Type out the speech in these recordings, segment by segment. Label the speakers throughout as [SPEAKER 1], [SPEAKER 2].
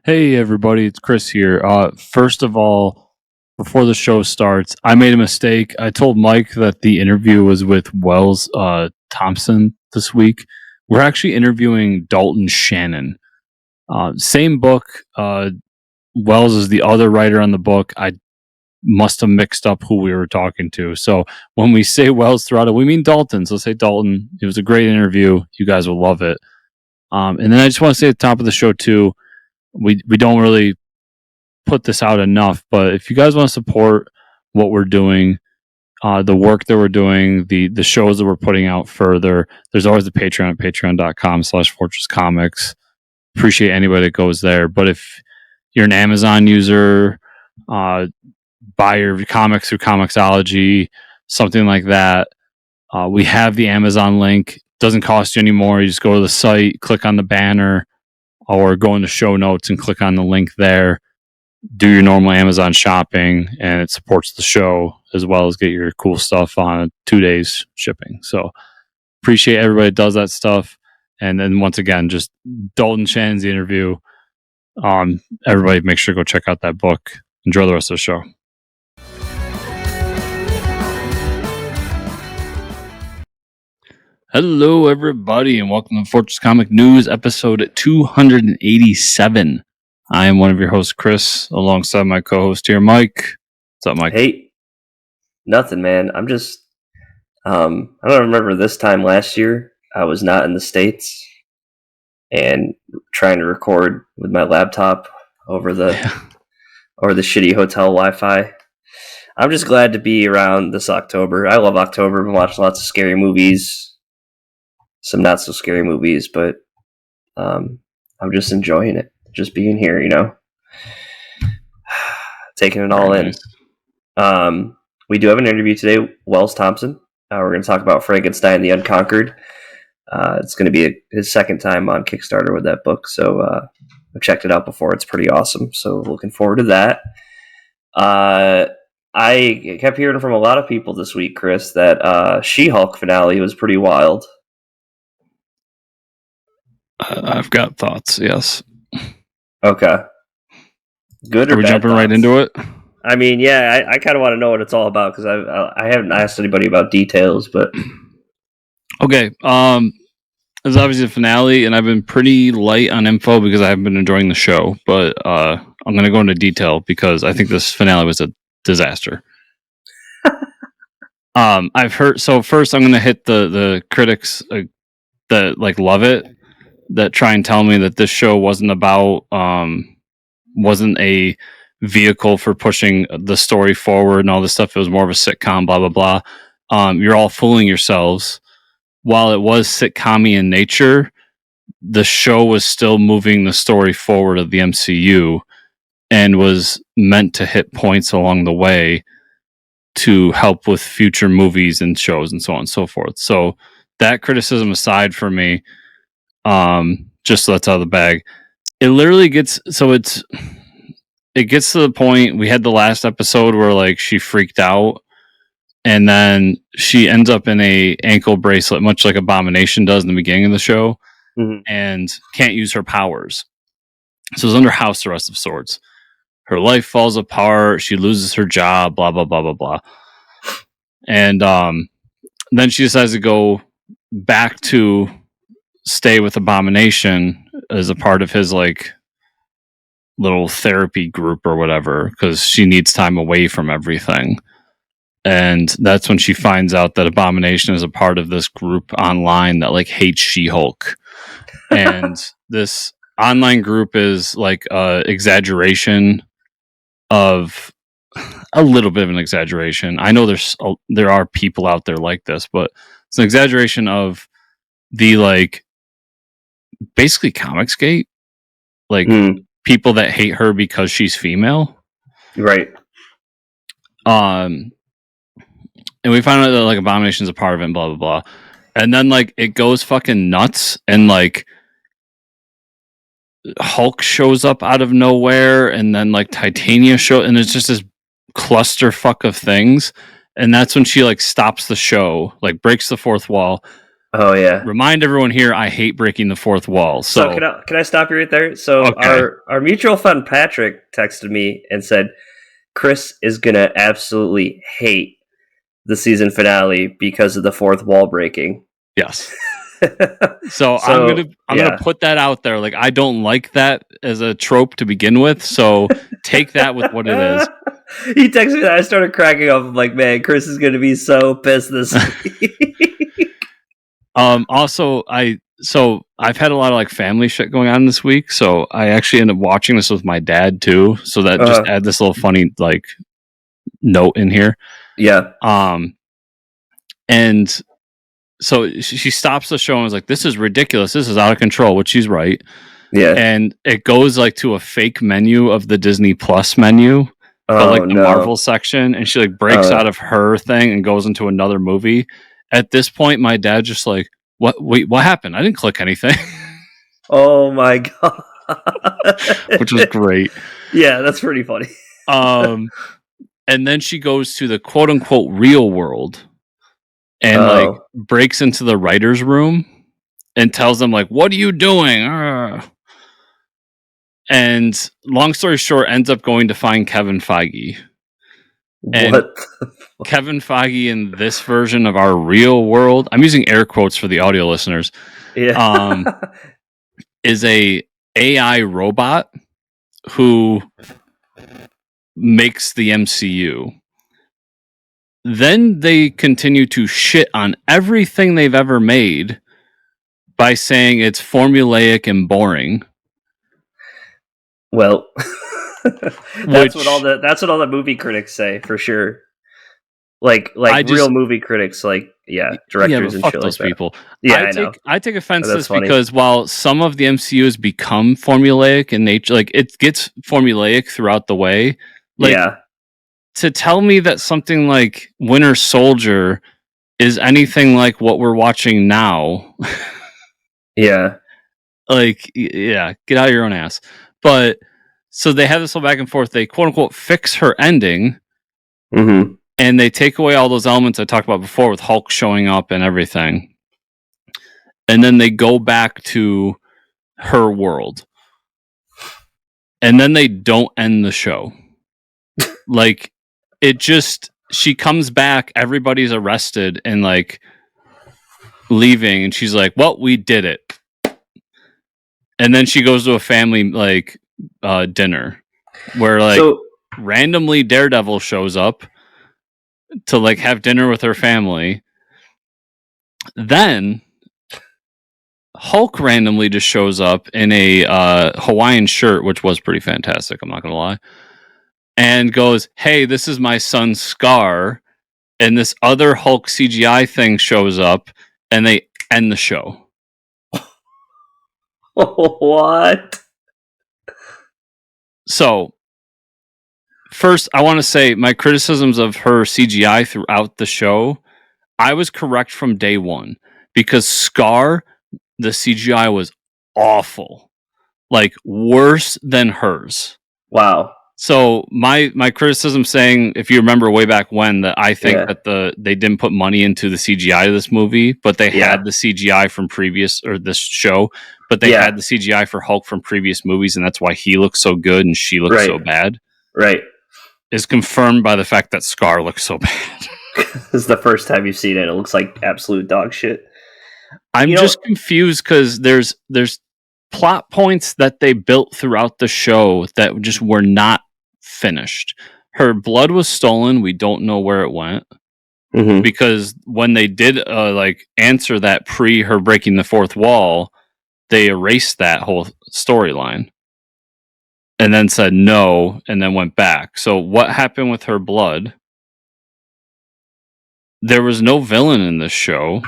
[SPEAKER 1] Hey everybody, it's Chris here. First of all, before the show starts, I made a mistake. I told Mike that the interview was with Wells Thompson this week. We're actually interviewing Dalton Shannon. Same book. Wells is the other writer on the book. I must have mixed up who we were talking to. So when we say Wells throughout it, we mean Dalton. So say Dalton. It was a great interview. You guys will love it. And then I just want to say at the top of the show too, we don't really put this out enough, but if you guys want to support what we're doing, the work that we're doing, the shows that we're putting out further, there's always the Patreon at patreon.com/Fortress Comics. Appreciate anybody that goes there. But if you're an Amazon user, buy your comics through Comixology, something like that, we have the Amazon link. Doesn't cost you anymore. You just go to the site, click on the banner, or go into show notes and click on the link there. Do your normal Amazon shopping, and it supports the show as well as get your cool stuff on 2 days shipping. So appreciate everybody that does that stuff. And then once again, just Dalton Shannon's interview. Everybody make sure to go check out that book. Enjoy the rest of the show. Hello, everybody, and welcome to Fortress Comic News, episode 287. I am one of your hosts, Chris, alongside my co-host here, Mike. What's up, Mike?
[SPEAKER 2] Hey, nothing, man. I'm just, I don't remember this time last year. I was not in the States and trying to record with my laptop over the shitty hotel Wi-Fi. I'm just glad to be around this October. I love October. I've been watching lots of scary movies, some not so scary movies, but I'm just enjoying it. Just being here, taking it all in. We do have an interview today, Wells Thompson. We're going to talk about Frankenstein the Unconquered. It's going to be his second time on Kickstarter with that book, so I've checked it out before. It's pretty awesome, so looking forward to that. I kept hearing from a lot of people this week, Chris, that She-Hulk finale was pretty wild.
[SPEAKER 1] I've got thoughts, yes.
[SPEAKER 2] Okay. Good or bad?
[SPEAKER 1] Are we jumping
[SPEAKER 2] thoughts?
[SPEAKER 1] right into it?
[SPEAKER 2] I mean, yeah, I kind of want to know what it's all about because I haven't asked anybody about details, but
[SPEAKER 1] okay. It's obviously the finale, and I've been pretty light on info because I haven't been enjoying the show. But I'm going to go into detail because I think this finale was a disaster. I've heard. So first, I'm going to hit the critics that love it, that try and tell me that this show wasn't a vehicle for pushing the story forward and all this stuff. It was more of a sitcom, blah, blah, blah. You're all fooling yourselves. While it was sitcom-y in nature, the show was still moving the story forward of the MCU and was meant to hit points along the way to help with future movies and shows and so on and so forth. So that criticism aside for me, just so that's out of the bag, it literally gets to the point. We had the last episode where she freaked out, and then she ends up in a ankle bracelet, much like Abomination does in the beginning of the show, and can't use her powers. So it's under house arrest of sorts. Her life falls apart. She loses her job, blah, blah, blah, blah, blah. And then she decides to go back to stay with Abomination as a part of his little therapy group or whatever, because she needs time away from everything. And that's when she finds out that Abomination is a part of this group online that hates She-Hulk. And this online group is exaggeration of a little bit of an exaggeration. I know there are people out there like this, but it's an exaggeration of the basically Comicsgate, people that hate her because she's female,
[SPEAKER 2] right?
[SPEAKER 1] And we find out that Abomination's a part of it, and blah blah blah, and then it goes fucking nuts, and Hulk shows up out of nowhere, and then Titania and it's just this clusterfuck of things, and that's when she stops the show, breaks the fourth wall,
[SPEAKER 2] Oh yeah.
[SPEAKER 1] Remind everyone here, I hate breaking the fourth wall.
[SPEAKER 2] So can I stop you right there? So
[SPEAKER 1] Okay.
[SPEAKER 2] our mutual friend Patrick texted me and said Chris is gonna absolutely hate the season finale because of the fourth wall breaking.
[SPEAKER 1] Yes. So I'm gonna put that out there. Like, I don't like that as a trope to begin with. So take that with what it is.
[SPEAKER 2] He texted me that. I started cracking up. I'm like, man, Chris is gonna be so pissed this week.
[SPEAKER 1] Also, I've had a lot of like family shit going on this week, so I actually ended up watching this with my dad too. So that just add this little funny like note in here.
[SPEAKER 2] Yeah.
[SPEAKER 1] And so she stops the show and is like, "This is ridiculous. This is out of control," which she's right.
[SPEAKER 2] Yeah.
[SPEAKER 1] And it goes like to a fake menu of the Disney Plus menu, but like the Marvel section, and she like breaks out of her thing and goes into another movie. At this point, my dad just like, "What? Wait, what happened? I didn't click anything."
[SPEAKER 2] Oh my god.
[SPEAKER 1] Which was great.
[SPEAKER 2] Yeah, that's pretty funny.
[SPEAKER 1] And then she goes to the quote unquote real world and like breaks into the writer's room and tells them like, "What are you doing?" And long story short, ends up going to find Kevin Feige. And
[SPEAKER 2] what?
[SPEAKER 1] Kevin Feige in this version of our real world, I'm using air quotes for the audio listeners, is a AI robot who makes the MCU. Then they continue to shit on everything they've ever made by saying it's formulaic and boring.
[SPEAKER 2] Well, that's what all the movie critics say for sure. Like real movie critics, like directors and
[SPEAKER 1] fuck
[SPEAKER 2] shit
[SPEAKER 1] those
[SPEAKER 2] like
[SPEAKER 1] people.
[SPEAKER 2] Yeah,
[SPEAKER 1] I take offense to this because while some of the MCU has become formulaic in nature, like it gets formulaic throughout the way. Like, to tell me that something like Winter Soldier is anything like what we're watching now. Like, yeah, get out of your own ass. But so they have this whole back and forth. They quote unquote fix her ending.
[SPEAKER 2] Mm-hmm.
[SPEAKER 1] And they take away all those elements I talked about before with Hulk showing up and everything. And then they go back to her world. And then they don't end the show. Like, it just, she comes back, everybody's arrested and like leaving. And she's like, "Well, we did it." And then she goes to a family like dinner where like randomly Daredevil shows up to like have dinner with her family. Then Hulk randomly just shows up in a Hawaiian shirt, which was pretty fantastic, I'm not gonna lie, and goes, "Hey, this is my son Scar," and this other Hulk CGI thing shows up, and they end the show.
[SPEAKER 2] What?
[SPEAKER 1] So, first, I want to say my criticisms of her CGI throughout the show, I was correct from day one, because Scar, the CGI was awful. Like, worse than hers.
[SPEAKER 2] Wow.
[SPEAKER 1] So my criticism saying, if you remember way back when, that I think that they didn't put money into the CGI of this movie, but they had the CGI from previous, or this show, but they had the CGI for Hulk from previous movies, and that's why he looks so good and she looks so bad.
[SPEAKER 2] Right.
[SPEAKER 1] Is confirmed by the fact that Scar looks so bad.
[SPEAKER 2] This is the first time you've seen it. It looks like absolute dog shit.
[SPEAKER 1] I'm just confused because there's plot points that they built throughout the show that just were not finished. Her blood was stolen. We don't know where it went.
[SPEAKER 2] Mm-hmm.
[SPEAKER 1] Because when they did like answer that pre her breaking the fourth wall, they erased that whole storyline and then said no and then went back. So what happened with her blood? There was no villain in this show.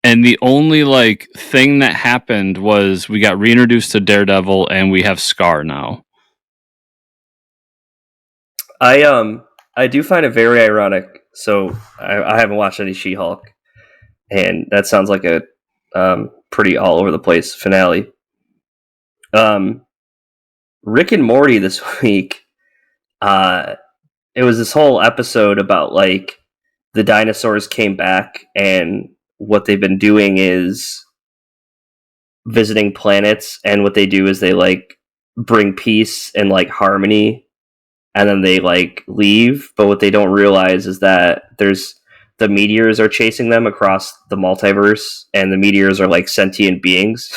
[SPEAKER 1] And the only like thing that happened was we got reintroduced to Daredevil and we have Scar now.
[SPEAKER 2] I do find it very ironic. So I haven't watched any She-Hulk, and that sounds like a pretty all over the place finale. Rick and Morty this week. It was this whole episode about like the dinosaurs came back, and what they've been doing is visiting planets, and what they do is they like bring peace and like harmony, and then they like leave. But what they don't realize is that there's the meteors are chasing them across the multiverse, and the meteors are like sentient beings.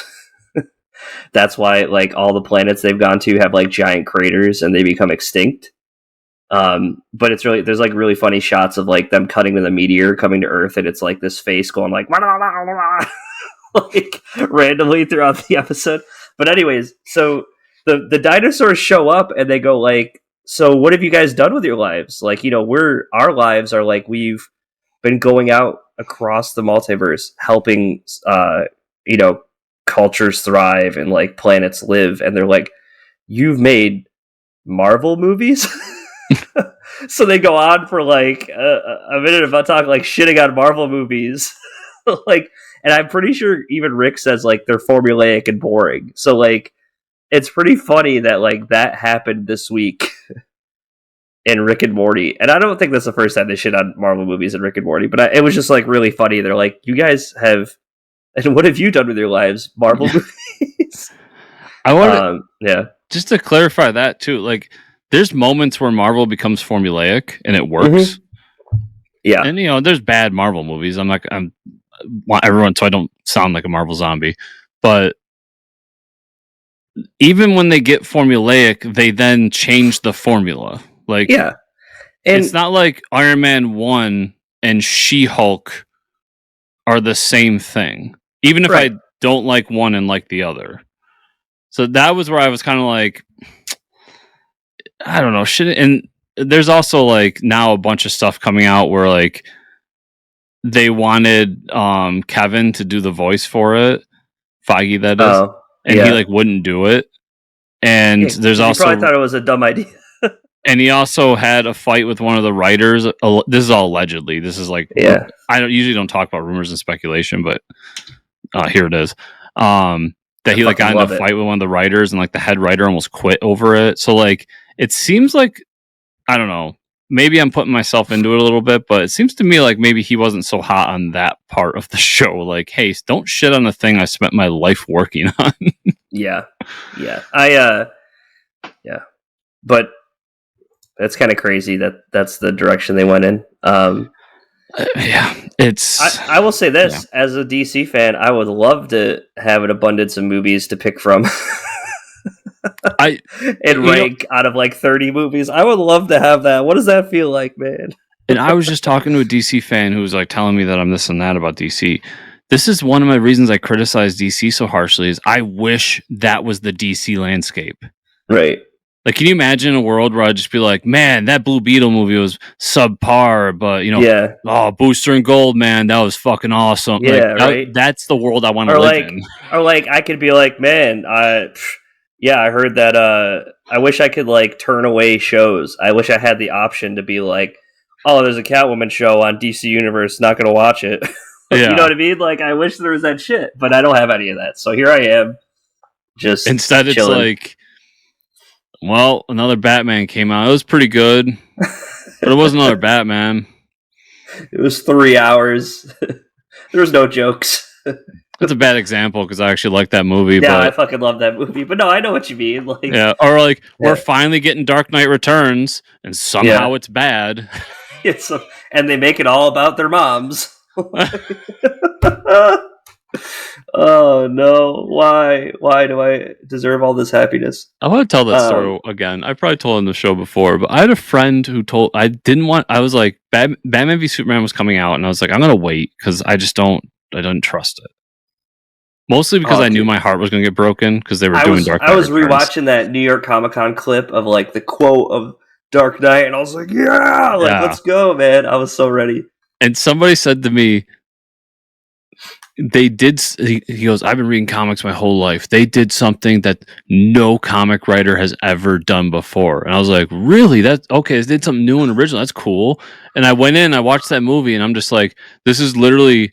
[SPEAKER 2] That's why like all the planets they've gone to have like giant craters and they become extinct. But it's really, there's like really funny shots of like them cutting to the meteor coming to Earth, and it's like this face going like like randomly throughout the episode. But anyways, so the dinosaurs show up and they go like, so what have you guys done with your lives? Like, you know, our lives are like, we've been going out across the multiverse helping you know, cultures thrive and like planets live. And they're like, you've made Marvel movies? So they go on for like a minute about talking like shitting on Marvel movies. Like, and I'm pretty sure even Rick says like they're formulaic and boring. So like, it's pretty funny that like that happened this week in Rick and Morty. And I don't think that's the first time they shit on Marvel movies in Rick and Morty, but it was just like really funny. They're like, you guys have, and what have you done with your lives? Marvel movies.
[SPEAKER 1] I want just to clarify that too. Like, there's moments where Marvel becomes formulaic and it works.
[SPEAKER 2] Mm-hmm. Yeah,
[SPEAKER 1] and you know, there's bad Marvel movies. I want everyone, so I don't sound like a Marvel zombie. But even when they get formulaic, they then change the formula. Like,
[SPEAKER 2] yeah,
[SPEAKER 1] and it's not like Iron Man 1 and She-Hulk are the same thing. Even if I don't like one and like the other. So that was where I was kind of like, I don't know, shit. And there's also like now a bunch of stuff coming out where like they wanted Kevin to do the voice for it, Feige that is, and he like wouldn't do it. And there's also,
[SPEAKER 2] probably thought it was a dumb idea.
[SPEAKER 1] And he also had a fight with one of the writers. This is all allegedly. This is like, I usually don't talk about rumors and speculation, but here it is. That he like got in a fight with one of the writers, and like the head writer almost quit over it. So like, it seems like, I don't know, maybe I'm putting myself into it a little bit, but it seems to me like maybe he wasn't so hot on that part of the show. Like, hey, don't shit on the thing I spent my life working on.
[SPEAKER 2] Yeah. But that's kind of crazy that that's the direction they went in.
[SPEAKER 1] It's.
[SPEAKER 2] I will say this, as a DC fan, I would love to have an abundance of movies to pick from. Rank out of like 30 movies. I would love to have that. What does that feel like, man?
[SPEAKER 1] And I was just talking to a DC fan who was like telling me that I'm this and that about DC. This is one of my reasons I criticize DC so harshly, is I wish that was the DC landscape.
[SPEAKER 2] Right.
[SPEAKER 1] Like, can you imagine a world where I'd just be like, man, that Blue Beetle movie was subpar, but, you know, Booster and Gold, man, that was fucking awesome.
[SPEAKER 2] Yeah, right.
[SPEAKER 1] That's the world I want to live in.
[SPEAKER 2] Or, like, I could be like, man, I heard that, I wish I could, like, turn away shows. I wish I had the option to be like, oh, there's a Catwoman show on DC Universe, not going to watch it. You know what I mean? Like, I wish there was that shit, but I don't have any of that. So here I am, just
[SPEAKER 1] instead chilling. It's like, well, another Batman came out. It was pretty good, but it was another Batman.
[SPEAKER 2] It was 3 hours. There was no jokes.
[SPEAKER 1] That's a bad example because I actually like that movie.
[SPEAKER 2] Yeah, I fucking love that movie. But no, I know what you mean. Like,
[SPEAKER 1] or like we're finally getting Dark Knight Returns, and somehow it's bad.
[SPEAKER 2] And they make it all about their moms. Oh no! Why do I deserve all this happiness?
[SPEAKER 1] I want to tell that story again. I probably told it in the show before, but I had a friend who told I was like, Batman v Superman was coming out, and I was like, I'm gonna wait because I didn't trust it. Mostly because I knew my heart was gonna get broken because they were doing Dark Knight.
[SPEAKER 2] I was rewatching that New York Comic Con clip of like the quote of Dark Knight, and I was like, let's go, man! I was so ready.
[SPEAKER 1] And somebody said to me, he goes, I've been reading comics my whole life. They did something that no comic writer has ever done before. And I was like, really? That's okay. They did something new and original. That's cool. And I went in, I watched that movie, and I'm just like, this is literally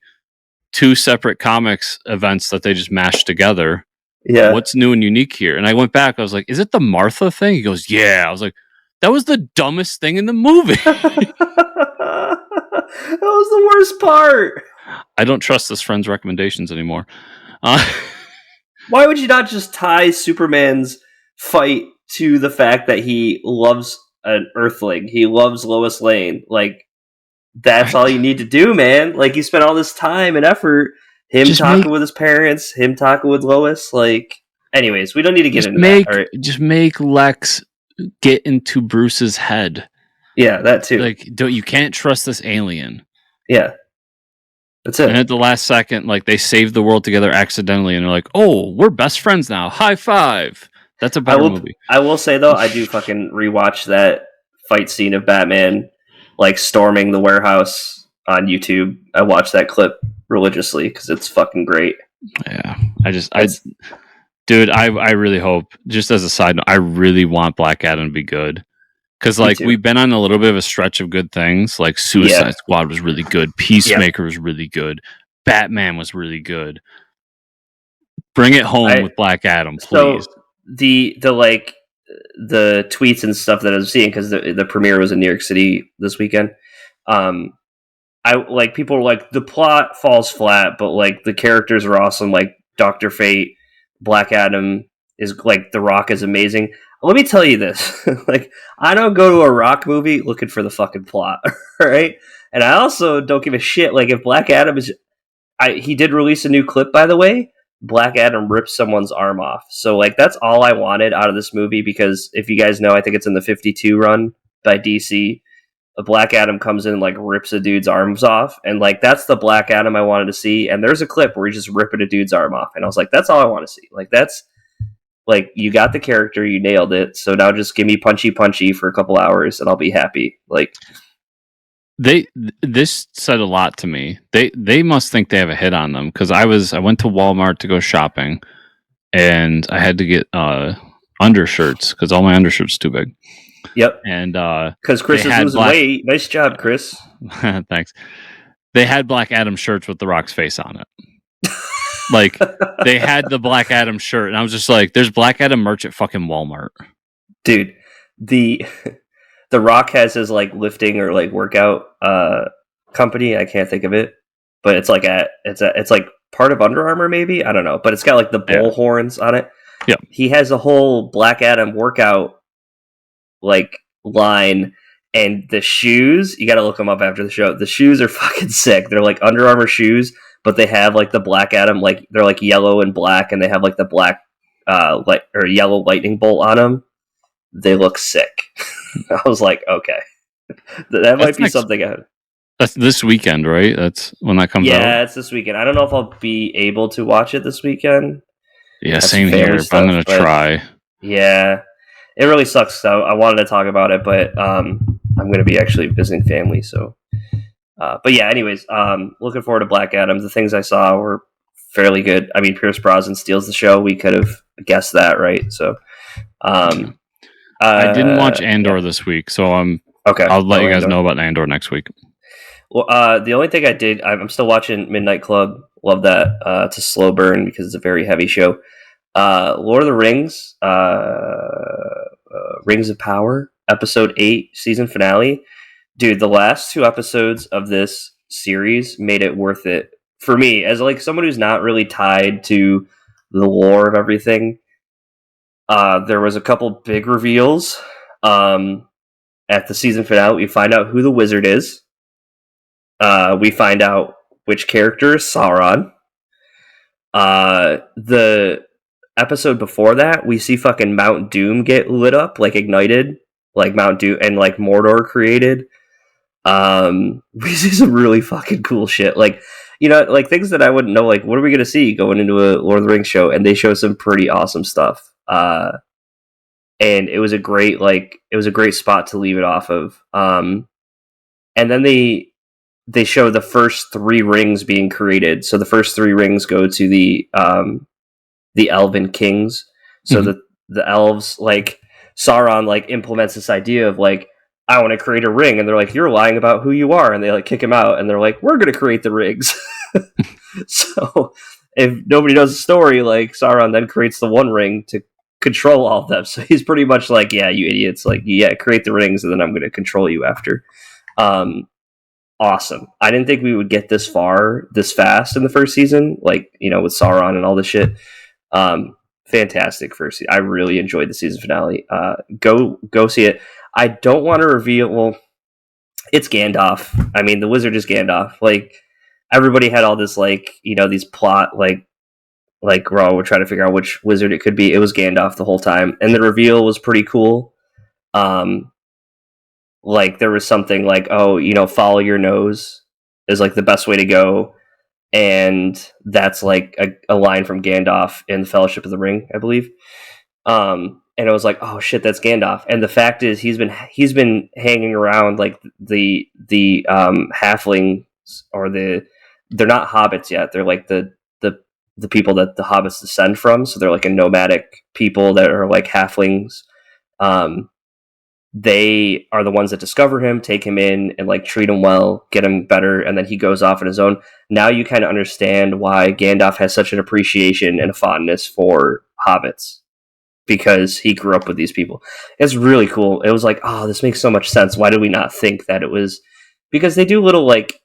[SPEAKER 1] 2 separate comics events that they just mashed together.
[SPEAKER 2] Yeah.
[SPEAKER 1] What's new and unique here? And I went back. I was like, is it the Martha thing? He goes, yeah. I was like, that was the dumbest thing in the movie.
[SPEAKER 2] That was the worst part.
[SPEAKER 1] I don't trust this friend's recommendations anymore.
[SPEAKER 2] Why would you not just tie Superman's fight to the fact that he loves an Earthling? He loves Lois Lane. Like, that's all you need to do, man. Like, you spent all this time and effort, him talking with his parents, him talking with Lois. Like, anyways, we don't need to get into that. All right?
[SPEAKER 1] Just make Lex get into Bruce's head.
[SPEAKER 2] Yeah, that too.
[SPEAKER 1] Like, you can't trust this alien.
[SPEAKER 2] Yeah. That's it.
[SPEAKER 1] And at the last second, like, they saved the world together accidentally, and they're like, "Oh, we're best friends now. High five." That's a better movie.
[SPEAKER 2] I will say though, I do fucking rewatch that fight scene of Batman like storming the warehouse on YouTube. I watch that clip religiously because it's fucking great.
[SPEAKER 1] Yeah, dude, I really hope. Just as a side note, I really want Black Adam to be good. Because, like, we've been on a little bit of a stretch of good things. Like, Suicide Squad was really good. Peacemaker was really good. Batman was really good. Bring it home with Black Adam, please.
[SPEAKER 2] So, the tweets and stuff that I was seeing, because the premiere was in New York City this weekend, people were like, the plot falls flat, but, like, the characters are awesome. Like, Dr. Fate, Black Adam is, like, The Rock is amazing. Let me tell you this. Like, I don't go to a Rock movie looking for the fucking plot, right? And I also don't give a shit. Like, if Black Adam is... he did release a new clip, by the way. Black Adam rips someone's arm off. So, like, that's all I wanted out of this movie, because if you guys know, I think it's in the 52 run by DC. A Black Adam comes in and, like, rips a dude's arms off. And, like, that's the Black Adam I wanted to see. And there's a clip where he's just ripping a dude's arm off. And I was like, that's all I want to see. Like, that's... Like, you got the character, you nailed it. So now just give me punchy for a couple hours, and I'll be happy. Like,
[SPEAKER 1] this said a lot to me. They must think they have a hit on them, because I went to Walmart to go shopping, and I had to get undershirts because all my undershirts too big.
[SPEAKER 2] Yep.
[SPEAKER 1] And
[SPEAKER 2] because Chris is losing weight. Nice job, Chris.
[SPEAKER 1] Thanks. They had Black Adam shirts with The Rock's face on it. Like, they had the Black Adam shirt, and I was just like, there's Black Adam merch at fucking Walmart.
[SPEAKER 2] Dude, the Rock has his, like, lifting or, like, workout company. I can't think of it, but it's like it's like part of Under Armour, maybe? I don't know, but it's got, like, the bull horns on it.
[SPEAKER 1] Yeah.
[SPEAKER 2] He has a whole Black Adam workout, like, line, and the shoes, you gotta look them up after the show. The shoes are fucking sick. They're, like, Under Armour shoes, but they have, like, the Black Adam, like, they're, like, yellow and black, and they have, like, the black, or yellow lightning bolt on them. They look sick. I was like, okay. That might be something.
[SPEAKER 1] That's this weekend, right? That's when that comes out?
[SPEAKER 2] Yeah, it's this weekend. I don't know if I'll be able to watch it this weekend.
[SPEAKER 1] Yeah, same here, but I'm going to try.
[SPEAKER 2] Yeah. It really sucks, though. I wanted to talk about it, but I'm going to be actually visiting family, so... but yeah, anyways, looking forward to Black Adam. The things I saw were fairly good. I mean, Pierce Brosnan steals the show. We could have guessed that, right? So,
[SPEAKER 1] I didn't watch Andor this week, so
[SPEAKER 2] okay.
[SPEAKER 1] I'll let you guys know about Andor next week.
[SPEAKER 2] Well, the only thing I did, I'm still watching Midnight Club. Love that. It's a slow burn because it's a very heavy show. Lord of the Rings, Rings of Power, episode 8, season finale. Dude, the last 2 episodes of this series made it worth it for me, as, like, someone who's not really tied to the lore of everything. There was a couple big reveals at the season finale. We find out who the wizard is. We find out which character is Sauron. The episode before that, we see fucking Mount Doom get lit up, like, ignited, like Mount Doom, and, like, Mordor created. We see some really fucking cool shit. Like, you know, like, things that I wouldn't know, like, what are we going to see going into a Lord of the Rings show? And they show some pretty awesome stuff. And it was a great spot to leave it off of. And then they show the first 3 rings being created. So the first 3 rings go to the elven kings. So the elves, like, Sauron, like, implements this idea of, like, I want to create a ring, and they're like, you're lying about who you are, and they, like, kick him out, and they're like, we're going to create the rings. So if nobody knows the story, like, Sauron then creates the one ring to control all of them. So he's pretty much like, yeah, you idiots, like, yeah, create the rings, and then I'm going to control you after. awesome. I didn't think we would get this far this fast in the first season, like, you know, with Sauron and all this shit. Fantastic first season. I really enjoyed the season finale. Go see it. I don't want to reveal. Well, it's Gandalf. I mean, the wizard is Gandalf. Like, everybody had all this, like, you know, these plot, like Raw would try to figure out which wizard it could be. It was Gandalf the whole time, and the reveal was pretty cool. Like, there was something like, oh, you know, follow your nose is like the best way to go, and that's like a line from Gandalf in Fellowship of the Ring, I believe. And I was like, oh shit, that's Gandalf. And the fact is, he's been hanging around like the halflings, or they're not hobbits yet. They're like the people that the hobbits descend from. So they're like a nomadic people that are like halflings. They are the ones that discover him, take him in, and like treat him well, get him better, and then he goes off on his own. Now you kind of understand why Gandalf has such an appreciation and a fondness for hobbits, because he grew up with these people. It's really cool. It was like, oh, this makes so much sense. Why did we not think that it was? Because they do little like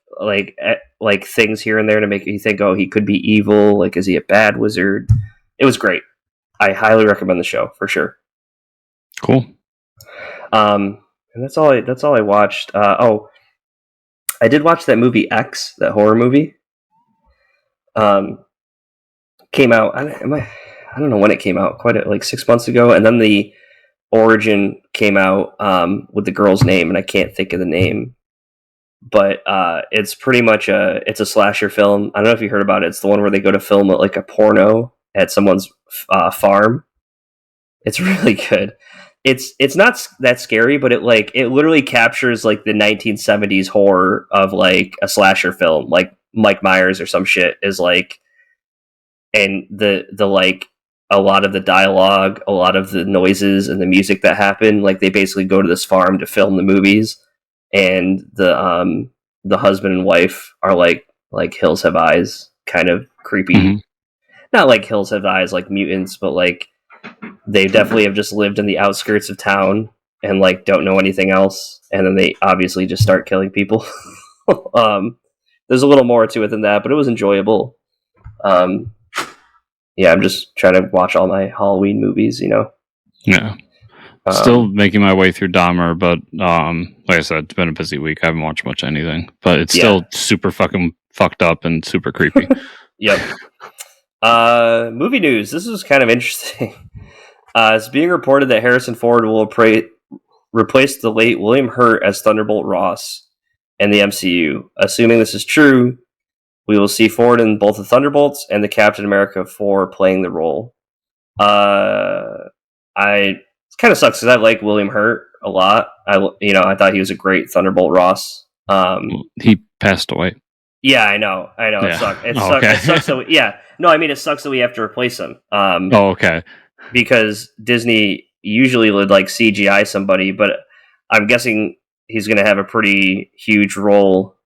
[SPEAKER 2] things here and there to make you think, oh, he could be evil. Like, is he a bad wizard? It was great. I highly recommend the show for sure.
[SPEAKER 1] Cool.
[SPEAKER 2] And that's all I watched. I did watch that movie X, that horror movie. Came out. I don't know when it came out. Like 6 months ago, and then the Origin came out with the girl's name, and I can't think of the name. But it's pretty much it's a slasher film. I don't know if you heard about it. It's the one where they go to film like a porno at someone's farm. It's really good. It's not that scary, but it literally captures like the 1970s horror of like a slasher film, like Mike Myers or some shit is like, and the like a lot of the dialogue, a lot of the noises and the music that happen, like they basically go to this farm to film the movies, and the husband and wife are like Hills Have Eyes, kind of creepy. Mm-hmm. Not like Hills Have Eyes like mutants, but like they definitely have just lived in the outskirts of town and like don't know anything else, and then they obviously just start killing people. There's a little more to it than that, but it was enjoyable. Yeah, I'm just trying to watch all my Halloween movies, you know.
[SPEAKER 1] Yeah. Still making my way through Dahmer, but like I said, it's been a busy week. I haven't watched much anything, but it's still super fucking fucked up and super creepy.
[SPEAKER 2] Yep. Movie news. This is kind of interesting. It's being reported that Harrison Ford will replace the late William Hurt as Thunderbolt Ross in the MCU. Assuming this is true, we will see Ford in both the Thunderbolts and the Captain America 4 playing the role. It kind of sucks because I like William Hurt a lot. I thought he was a great Thunderbolt Ross.
[SPEAKER 1] He passed away.
[SPEAKER 2] Yeah, I know. Yeah. It sucks. It sucks. It sucks that we have to replace him.
[SPEAKER 1] Okay.
[SPEAKER 2] Because Disney usually would like CGI somebody, but I'm guessing he's going to have a pretty huge role.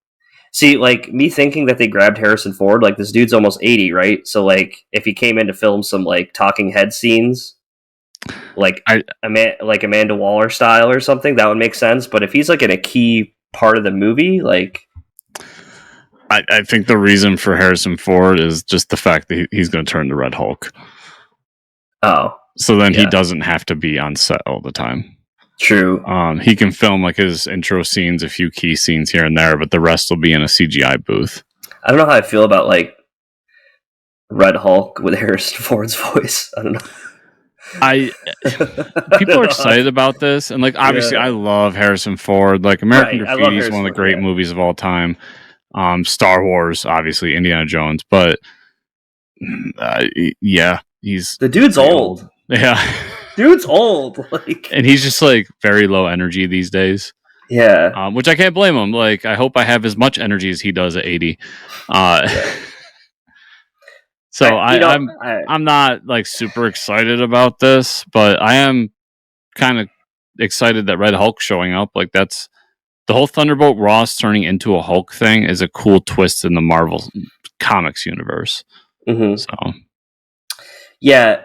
[SPEAKER 2] See, like me thinking that they grabbed Harrison Ford, like this dude's almost 80, right? So like if he came in to film some like talking head scenes, like Amanda Waller style or something, that would make sense. But if he's like in a key part of the movie, like
[SPEAKER 1] I think the reason for Harrison Ford is just the fact that he's going to turn the Red Hulk.
[SPEAKER 2] Oh,
[SPEAKER 1] so then he doesn't have to be on set all the time.
[SPEAKER 2] True.
[SPEAKER 1] He can film like his intro scenes, a few key scenes here and there, but the rest will be in a CGI booth.
[SPEAKER 2] I don't know how I feel about like Red Hulk with Harrison Ford's voice. I don't know.
[SPEAKER 1] People are excited about this, and like obviously, I love Harrison Ford. Like American Graffiti is one of the great movies of all time. Star Wars, obviously, Indiana Jones, but he's
[SPEAKER 2] the dude's old.
[SPEAKER 1] Yeah,
[SPEAKER 2] dude's old. Like,
[SPEAKER 1] and he's just like very low energy these days.
[SPEAKER 2] Yeah,
[SPEAKER 1] which I can't blame him. Like, I hope I have as much energy as he does at 80. So I'm not like super excited about this, but I am kind of excited that Red Hulk's showing up. Like that's the whole Thunderbolt Ross turning into a Hulk thing is a cool twist in the Marvel Comics universe.
[SPEAKER 2] Mm-hmm.
[SPEAKER 1] So
[SPEAKER 2] yeah,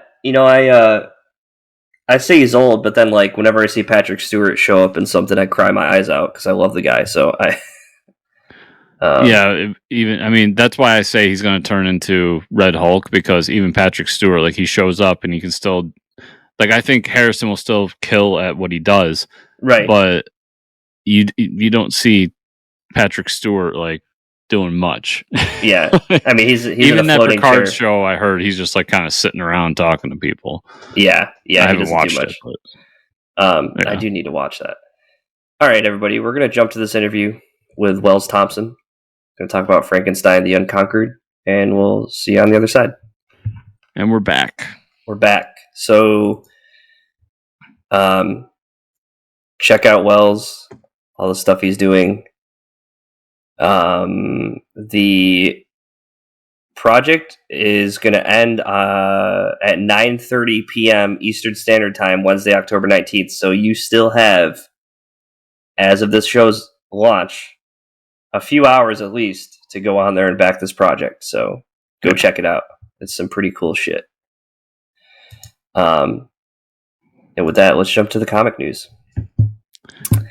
[SPEAKER 2] I say he's old, but then like whenever I see Patrick Stewart show up in something, I cry my eyes out because I love the guy. So
[SPEAKER 1] That's why I say he's going to turn into Red Hulk, because even Patrick Stewart, like, he shows up and he can still, like, I think Harrison will still kill at what he does,
[SPEAKER 2] right?
[SPEAKER 1] But you don't see Patrick Stewart like doing much.
[SPEAKER 2] Yeah, I mean he's
[SPEAKER 1] even
[SPEAKER 2] in a
[SPEAKER 1] that
[SPEAKER 2] floating
[SPEAKER 1] Picard
[SPEAKER 2] chair.
[SPEAKER 1] show, I heard he's just like kind of sitting around talking to people.
[SPEAKER 2] Yeah,
[SPEAKER 1] I
[SPEAKER 2] he
[SPEAKER 1] haven't
[SPEAKER 2] doesn't do
[SPEAKER 1] watched
[SPEAKER 2] much.
[SPEAKER 1] it, but
[SPEAKER 2] I do need to watch that. All right, everybody, we're going to jump to this interview with Wells Thompson. Going to talk about Frankenstein the Unconquered, and we'll see you on the other side.
[SPEAKER 1] And we're back.
[SPEAKER 2] We're back. So, check out Wells, all the stuff he's doing. The project is going to end at 9:30 p.m. Eastern Standard Time, Wednesday, October 19th. So you still have, as of this show's launch, a few hours at least to go on there and back this project. So go check it out. It's some pretty cool shit. And with that, let's jump to the comic news.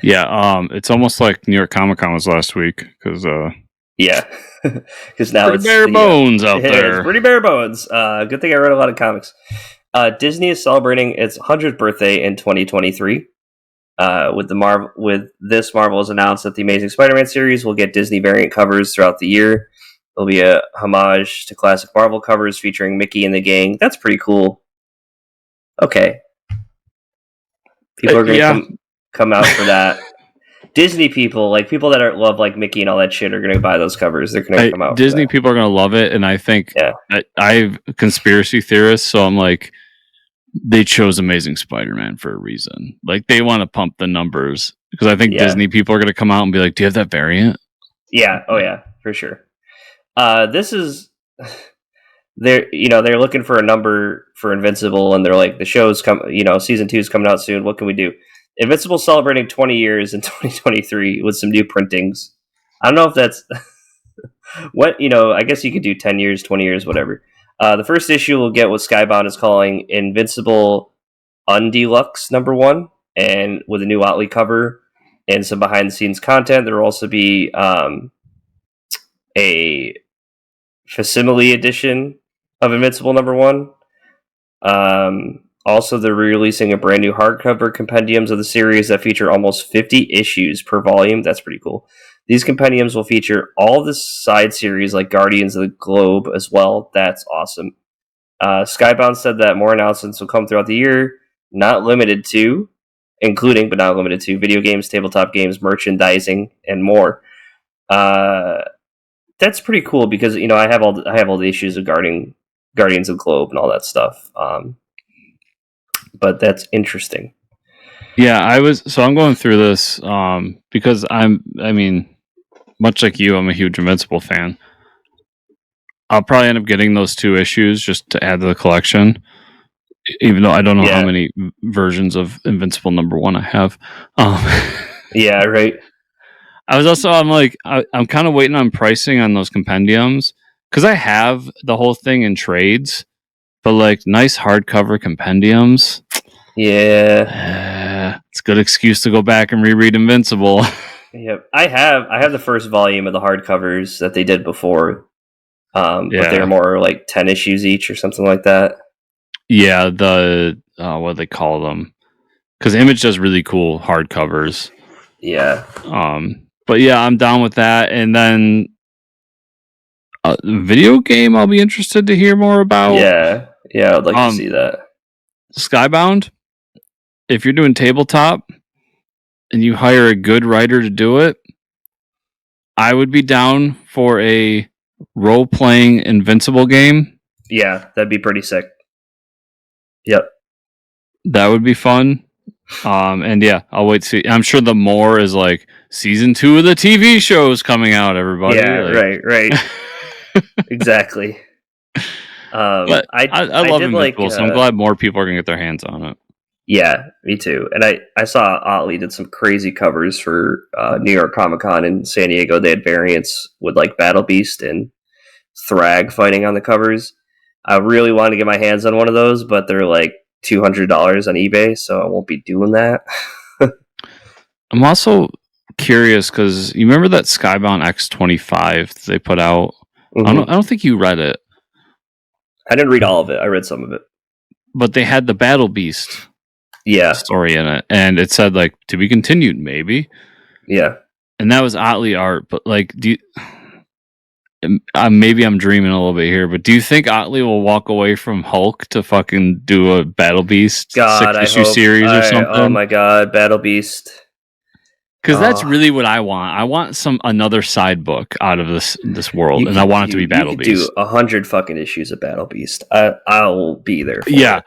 [SPEAKER 1] Yeah, it's almost like New York Comic Con was last week, because
[SPEAKER 2] yeah, because now
[SPEAKER 1] it's bare bones out there.
[SPEAKER 2] It's pretty bare bones. Good thing I read a lot of comics. Disney is celebrating its 100th birthday in 2023. With this, Marvel has announced that the Amazing Spider-Man series will get Disney variant covers throughout the year. There'll be a homage to classic Marvel covers featuring Mickey and the gang. That's pretty cool. Okay, people are going to come out for that. Disney people, like people that love like Mickey and all that shit, are going to buy those covers. They're going to come out.
[SPEAKER 1] Disney people are going to love it, and I think I've conspiracy theorists, so I'm like, they chose Amazing Spider-Man for a reason. Like, they want to pump the numbers, because I think Disney people are going to come out and be like, "Do you have that variant?"
[SPEAKER 2] Yeah. Oh yeah, for sure. This is they're looking for a number for Invincible, and they're like, the show's season 2 is coming out soon. What can we do? Invincible celebrating 20 years in 2023 with some new printings. I don't know if that's what, I guess you could do 10 years, 20 years, whatever. The first issue will get what Skybound is calling Invincible Undeluxe #1, and with a new Otley cover and some behind the scenes content. There will also be a facsimile edition of Invincible #1. Also, they're releasing a brand new hardcover compendiums of the series that feature almost 50 issues per volume. That's pretty cool. These compendiums will feature all the side series like Guardians of the Globe as well. That's awesome. Skybound said that more announcements will come throughout the year, including but not limited to video games, tabletop games, merchandising, and more. That's pretty cool, because I have all the issues of Guardians of the Globe and all that stuff. But that's interesting.
[SPEAKER 1] Yeah, I'm going through this because much like you, I'm a huge Invincible fan. I'll probably end up getting those 2 issues just to add to the collection, even though I don't know how many versions of Invincible #1 I have.
[SPEAKER 2] Yeah, right.
[SPEAKER 1] I'm kind of waiting on pricing on those compendiums, because I have the whole thing in trades, but like nice hardcover compendiums.
[SPEAKER 2] Yeah,
[SPEAKER 1] it's a good excuse to go back and reread Invincible.
[SPEAKER 2] Yep, I have the first volume of the hardcovers that they did before, but they're more like 10 issues each or something like that.
[SPEAKER 1] Yeah, the what do they call them? Because Image does really cool hardcovers.
[SPEAKER 2] Yeah.
[SPEAKER 1] But yeah, I'm down with that. And then video game, I'll be interested to hear more about.
[SPEAKER 2] Yeah, I'd like to see that.
[SPEAKER 1] Skybound, if you're doing tabletop and you hire a good writer to do it, I would be down for a role-playing Invincible game.
[SPEAKER 2] Yeah, that'd be pretty sick. Yep.
[SPEAKER 1] That would be fun. And yeah, I'll wait to see. I'm sure the more is like season 2 of the TV shows coming out, everybody.
[SPEAKER 2] Yeah, right. Exactly.
[SPEAKER 1] But I love Invincible, so I'm glad more people are going to get their hands on it.
[SPEAKER 2] Yeah, me too. And I saw Otley did some crazy covers for New York Comic Con in San Diego. They had variants with like Battle Beast and Thrag fighting on the covers. I really wanted to get my hands on one of those, but they're like $200 on eBay, so I won't be doing that.
[SPEAKER 1] I'm also curious because you remember that Skybound X25 they put out. I don't think you read it.
[SPEAKER 2] I didn't read all of it. I read some of it.
[SPEAKER 1] But they had the Battle Beast story in it, and it said like to be continued, maybe.
[SPEAKER 2] Yeah.
[SPEAKER 1] And that was Otley art, but like, maybe I'm dreaming a little bit here, but do you think Otley will walk away from Hulk to fucking do a Battle Beast 6-issue series or something?
[SPEAKER 2] Oh my god, Battle Beast.
[SPEAKER 1] Because that's really what I want. I want another side book out of this world, and I want it to be Battle Beast.
[SPEAKER 2] Do 100 fucking issues of Battle Beast. I'll be there. For
[SPEAKER 1] it.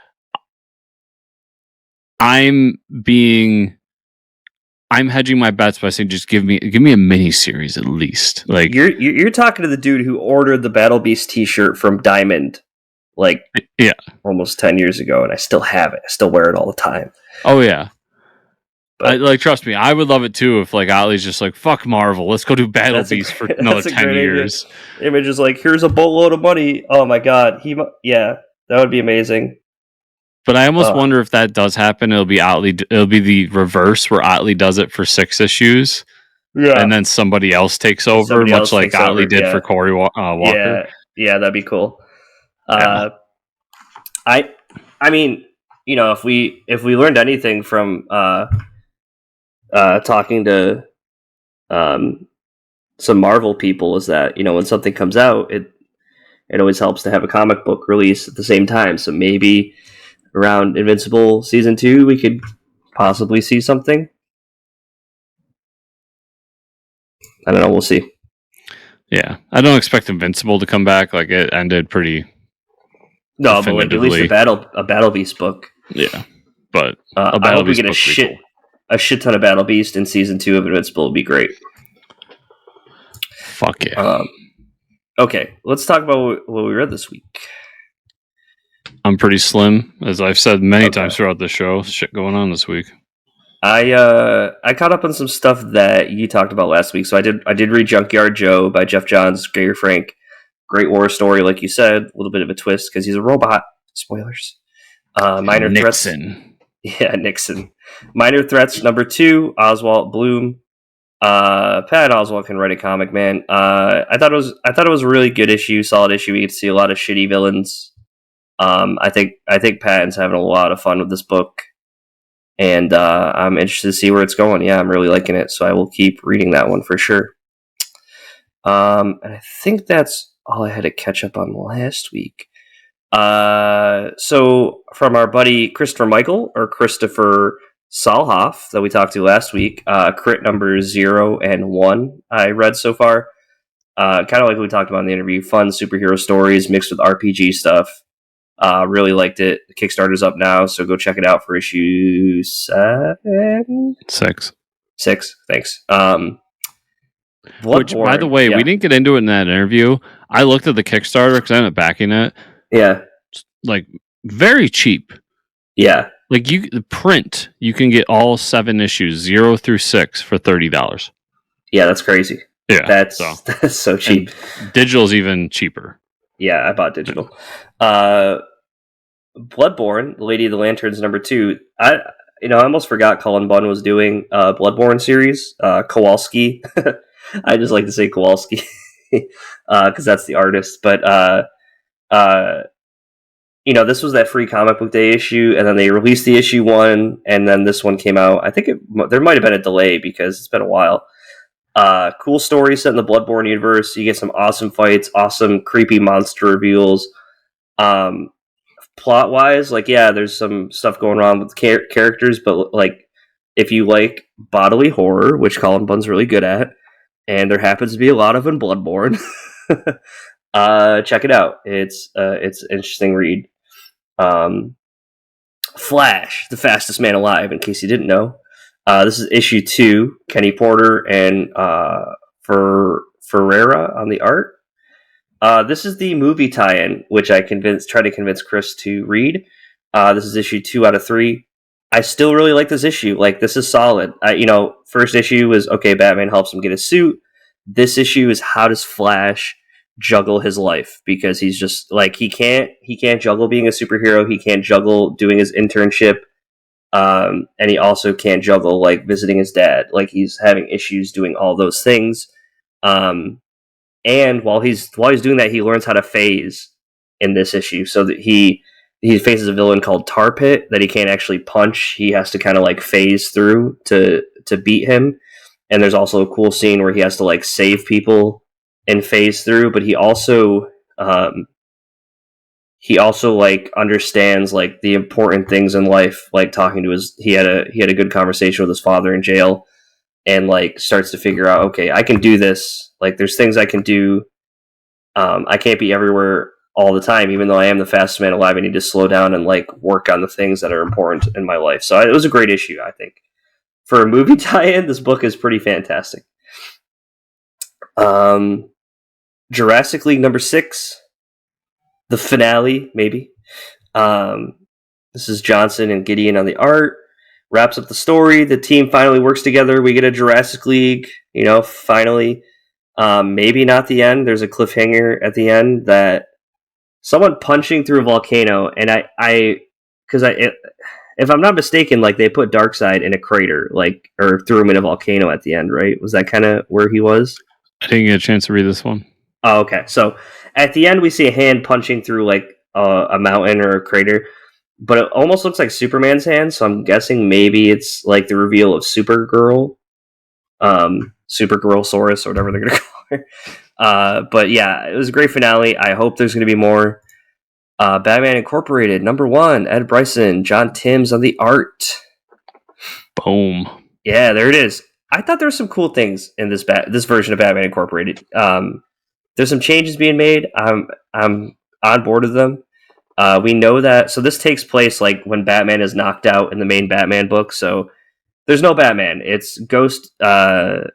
[SPEAKER 1] I'm hedging my bets by saying just give me a mini series at least. Like
[SPEAKER 2] you're talking to the dude who ordered the Battle Beast T-shirt from Diamond, almost 10 years ago, and I still have it. I still wear it all the time.
[SPEAKER 1] Oh yeah. But, trust me, I would love it too if like Otley's just like fuck Marvel, let's go do Battle Beast for another 10 years.
[SPEAKER 2] Image is like, here's a boatload of money. Oh my god, that would be amazing.
[SPEAKER 1] But I almost wonder if that does happen, it'll be Otley. It'll be the reverse where Otley does it for 6 issues, and then somebody else takes over, much like Otley did for Cory Walker.
[SPEAKER 2] Yeah, that'd be cool. I mean, if we learned anything from talking to some Marvel people, is that when something comes out, it always helps to have a comic book release at the same time. So maybe around Invincible season 2, we could possibly see something. I don't know. We'll see.
[SPEAKER 1] Yeah, I don't expect Invincible to come back. Like it ended pretty.
[SPEAKER 2] No, but like at least a Battle Beast book.
[SPEAKER 1] Yeah, but
[SPEAKER 2] I hope we get a shit ton of Battle Beast in season 2 of Invincible. Would be great.
[SPEAKER 1] Fuck yeah.
[SPEAKER 2] Okay, let's talk about what we read this week.
[SPEAKER 1] I'm pretty slim, as I've said many times throughout the show. Shit going on this week.
[SPEAKER 2] I caught up on some stuff that you talked about last week. So I did read Junkyard Joe by Jeff Johns, Gary Frank. Great war story, like you said. A little bit of a twist because he's a robot. Spoilers. Minor
[SPEAKER 1] Nixon.
[SPEAKER 2] Threats. Yeah, Nixon. Minor Threats number 2. Oswald Bloom. Pat Oswald can write a comic, man. I thought it was a really good issue, solid issue. We get to see a lot of shitty villains. I think Patton's having a lot of fun with this book, and I'm interested to see where it's going. Yeah, I'm really liking it, so I will keep reading that one for sure. And I think that's all I had to catch up on last week. So from our buddy Christopher Salhoff that we talked to last week, crit number 0 and 1 I read so far. Kind of like we talked about in the interview, fun superhero stories mixed with RPG stuff. Really liked it. The Kickstarter's up now, so go check it out for issue 7?
[SPEAKER 1] 6.
[SPEAKER 2] Thanks.
[SPEAKER 1] Which, by the way, we didn't get into it in that interview. I looked at the Kickstarter because I ended up backing it.
[SPEAKER 2] Yeah.
[SPEAKER 1] Like, very cheap.
[SPEAKER 2] Yeah.
[SPEAKER 1] Like, the print, you can get all 7 issues, 0 through 6, for $30.
[SPEAKER 2] Yeah, that's crazy.
[SPEAKER 1] Yeah.
[SPEAKER 2] That's so cheap.
[SPEAKER 1] And digital's even cheaper.
[SPEAKER 2] Yeah, I bought digital. Bloodborne, Lady of the Lanterns number 2. I almost forgot Cullen Bunn was doing Bloodborne series. Kowalski. I just like to say Kowalski because that's the artist. But this was that free comic book day issue, and then they released the issue 1, and then this one came out. I think there might have been a delay because it's been a while. Cool story set in the Bloodborne universe. You get some awesome fights, awesome creepy monster reveals. Plot wise, there's some stuff going on with characters, but if you like bodily horror, which Cullen Bunn's really good at, and there happens to be a lot of in Bloodborne, check it out. It's an interesting read. Flash, the fastest man alive, in case you didn't know. This is issue 2. Kenny Porter and Ferreira on the art. This is the movie tie-in, which I tried to convince Chris to read. This is issue 2 out of 3. I still really like this issue. This is solid. First issue was, okay, Batman helps him get a suit. This issue is how does Flash juggle his life? Because he's just, he can't juggle being a superhero. He can't juggle doing his internship. and he also can't juggle like visiting his dad. Like he's having issues doing all those things. And while he's doing that, he learns how to phase in this issue, so that he faces a villain called Tar Pit that he can't actually punch. He has to kind of like phase through to beat him. And there's also a cool scene where he has to like save people and phase through, but he also like understands like the important things in life, like talking to he had a good conversation with his father in jail, and like starts to figure out, okay, I can do this. Like there's things I can do. I can't be everywhere all the time, even though I am the fastest man alive. I need to slow down and like work on the things that are important in my life. So it was a great issue, I think. For a movie tie-in, this book is pretty fantastic. Jurassic League number 6, the finale, maybe. This is Johnson and Gideon on the art. Wraps up the story. The team finally works together. We get a Jurassic League, finally. Maybe not the end. There's a cliffhanger at the end that someone punching through a volcano, and if I'm not mistaken, like they put Darkseid in a crater, like, or threw him in a volcano at the end, right? Was that kind of where he was?
[SPEAKER 1] I didn't get a chance to read this one.
[SPEAKER 2] Oh, okay. So at the end, we see a hand punching through like a mountain or a crater, but it almost looks like Superman's hand. So I'm guessing maybe it's like the reveal of Supergirl, Supergirl-saurus, or whatever they're gonna call her. But yeah, it was a great finale. I hope there's gonna be more. Batman Incorporated, number 1, Ed Bryson, John Timms on the art.
[SPEAKER 1] Boom.
[SPEAKER 2] Yeah, there it is. I thought there were some cool things in this version of Batman Incorporated. There's some changes being made. I'm on board with them. We know that. So this takes place like when Batman is knocked out in the main Batman book. So there's no Batman. It's Ghostmaker.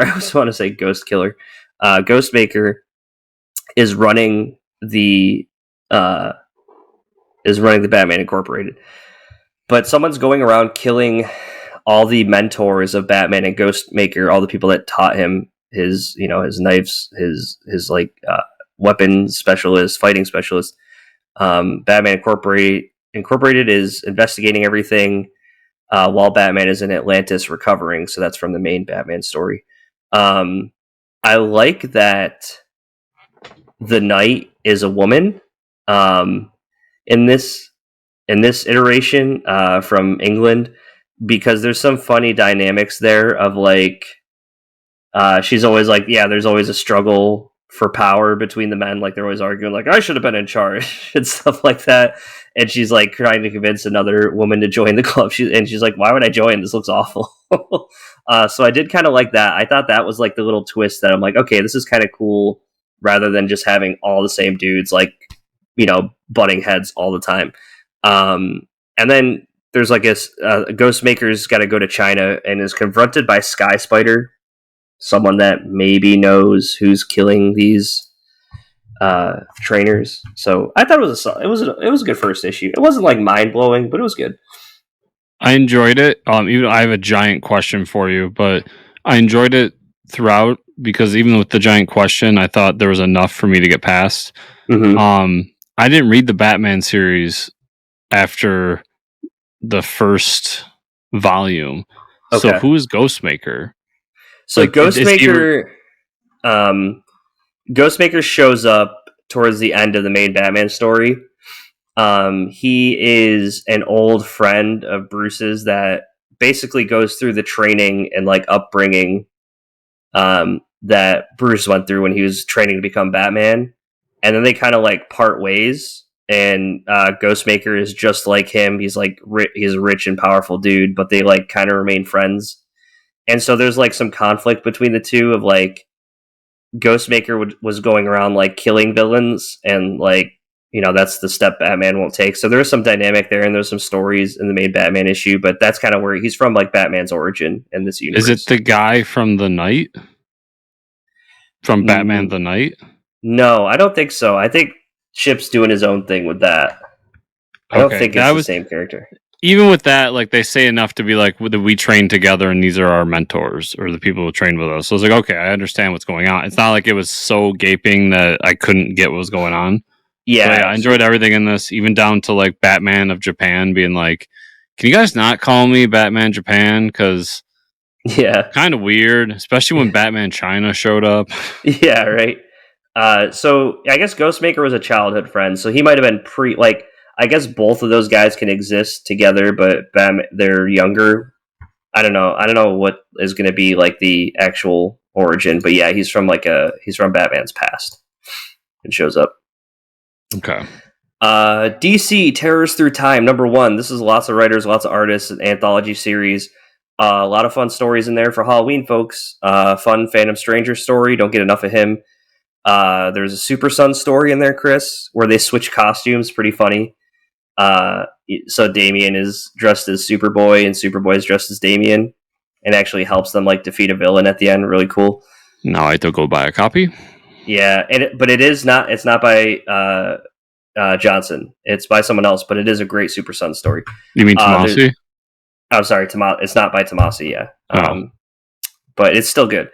[SPEAKER 2] I always want to say Ghost Killer. Ghostmaker is running the Batman Incorporated. But someone's going around killing all the mentors of Batman and Ghostmaker, all the people that taught him his knives, his like weapon specialist, fighting specialist. Batman Incorporated is investigating everything while Batman is in Atlantis recovering. So that's from the main Batman story. I like that the Knight is a woman. In this iteration from England, because there's some funny dynamics there of like she's always like, yeah, there's always a struggle for power between the men, like they're always arguing like I should have been in charge and stuff like that, and she's like trying to convince another woman to join the club. She's like, why would I join? This looks awful. So I did kind of like that. I thought that was like the little twist that I'm like, okay, this is kind of cool, rather than just having all the same dudes like butting heads all the time. And then there's like a Ghostmaker's got to go to China and is confronted by Sky Spider, someone that maybe knows who's killing these trainers. So I thought it was a good first issue. It wasn't like mind blowing, but it was good.
[SPEAKER 1] I enjoyed it. Even I have a giant question for you, but I enjoyed it throughout because even with the giant question, I thought there was enough for me to get past.
[SPEAKER 2] Mm-hmm.
[SPEAKER 1] I didn't read the Batman series after the first volume. Okay. So who is Ghostmaker?
[SPEAKER 2] So like, Ghostmaker Ghostmaker shows up towards the end of the main Batman story. He is an old friend of Bruce's that basically goes through the training and like upbringing that Bruce went through when he was training to become Batman. And then they kind of like part ways, and Ghostmaker is just like him. He's like he's a rich and powerful dude, but they like kind of remain friends. And so there's like some conflict between the two of like Ghostmaker was going around like killing villains, and like that's the step Batman won't take. So there's some dynamic there, and there's some stories in the main Batman issue, but that's kind of where he's from, like Batman's origin in this universe.
[SPEAKER 1] Is it the guy from the Night? From Batman the Night?
[SPEAKER 2] No, I don't think so. I think Chip's doing his own thing with that. I don't think it's the same character.
[SPEAKER 1] Even with that, like they say enough to be like, we trained together and these are our mentors or the people who trained with us. So it's like, okay, I understand what's going on. It's not like it was so gaping that I couldn't get what was going on. Yeah, I enjoyed everything in this, even down to like Batman of Japan being like, Can you guys not call me Batman Japan? Because
[SPEAKER 2] Yeah.
[SPEAKER 1] kind of weird, especially when Batman China showed up.
[SPEAKER 2] Yeah, right. So I guess Ghostmaker was a childhood friend, so he might have been like I guess both of those guys can exist together, but they're younger. I don't know. I don't know what is going to be like the actual origin, but yeah, he's from Batman's past and shows up.
[SPEAKER 1] Okay.
[SPEAKER 2] DC Terrors Through Time #1. This is lots of writers, lots of artists, an anthology series. A lot of fun stories in there for Halloween, folks. Fun Phantom Stranger story. Don't get enough of him. There's a Super Sun story in there, Chris, where they switch costumes. Pretty funny. So Damian is dressed as Superboy, and Superboy is dressed as Damian, and actually helps them like defeat a villain at the end. Really cool.
[SPEAKER 1] Now I have to go buy a copy.
[SPEAKER 2] Yeah, but it is not. It's not by Johnson. It's by someone else, but it is a great Super Sun story.
[SPEAKER 1] You mean Tomasi?
[SPEAKER 2] I'm sorry, it's not by Tomasi. Yeah,
[SPEAKER 1] Oh.
[SPEAKER 2] but it's still good.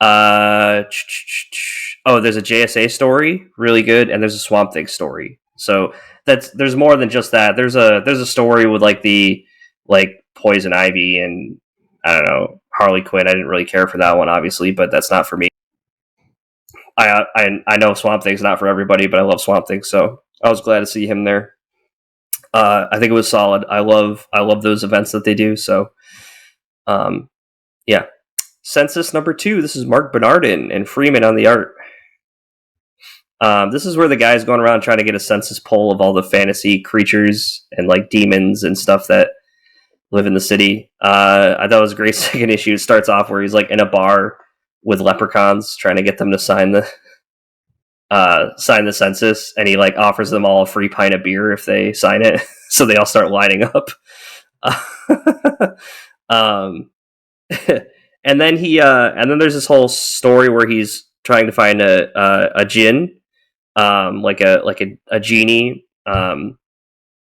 [SPEAKER 2] There's a JSA story, really good, and there's a Swamp Thing story. So there's more than just that. There's a story with like the Poison Ivy and I don't know, Harley Quinn. I didn't really care for that one, obviously, but that's not for me. I know Swamp Thing's not for everybody, but I love Swamp Thing, so I was glad to see him there. I think it was solid. I love those events that they do. So, yeah. Census #2. This is Mark Bernardin and Freeman on the art. This is where the guy's going around trying to get a census poll of all the fantasy creatures and like demons and stuff that live in the city. I thought it was a great second issue. It starts off where he's like in a bar with leprechauns trying to get them to sign the census, and he like offers them all a free pint of beer if they sign it. So they all start lining up. And then there's this whole story where he's trying to find a djinn, like a genie,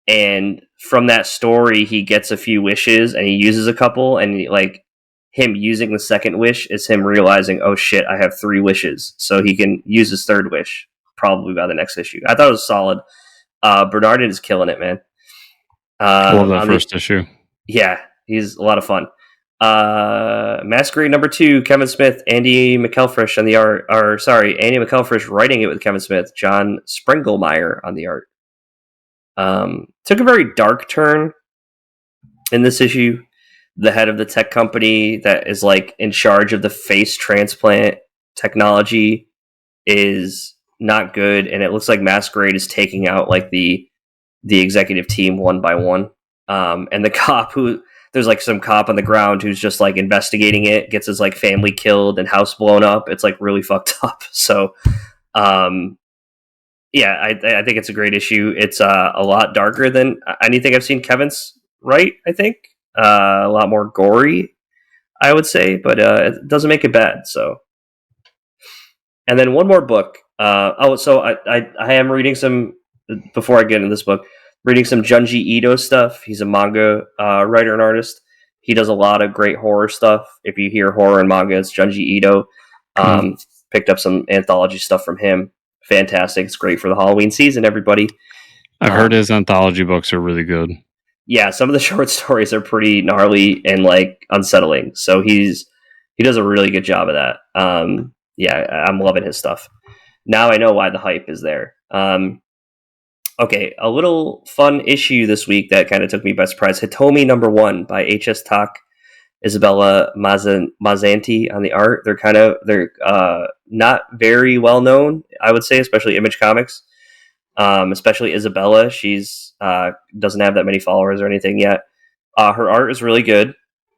[SPEAKER 2] and from that story he gets a few wishes and he uses a couple, and him using the second wish is him realizing, oh shit, I have 3 wishes, so he can use his third wish probably by the next issue. I thought it was solid. Bernardin is killing it, man.
[SPEAKER 1] I love that first issue.
[SPEAKER 2] Yeah, he's a lot of fun. Maskerade #2, Kevin Smith, Andy McElfresh on the art. Andy McElfresh writing it with Kevin Smith, John Sprengelmeyer on the art. Took a very dark turn in this issue. The head of the tech company that is like in charge of the face transplant technology is not good, and it looks like Maskerade is taking out like the executive team one by one. And the cop there's like some cop on the ground who's just like investigating it, gets his like family killed and house blown up. It's like really fucked up. So, yeah, I think it's a great issue. It's a lot darker than anything I've seen Kevin's write. I think a lot more gory, I would say, but it doesn't make it bad. So, and then one more book. So I am reading some before I get into this book. Reading some Junji Ito stuff. He's a manga writer and artist. He does a lot of great horror stuff. If you hear horror and manga, it's Junji Ito. Picked up some anthology stuff from him. Fantastic. It's great for the Halloween season, everybody.
[SPEAKER 1] I've heard his anthology books are really good.
[SPEAKER 2] Yeah, some of the short stories are pretty gnarly and like unsettling. So he does a really good job of that. Yeah, I'm loving his stuff. Now I know why the hype is there. Okay, a little fun issue this week that kind of took me by surprise. Hitomi #1 by H.S. Tak, Isabella Mazzanti on the art. They're not very well known, I would say, especially Image Comics. Especially Isabella. She's doesn't have that many followers or anything yet. Her art is really good.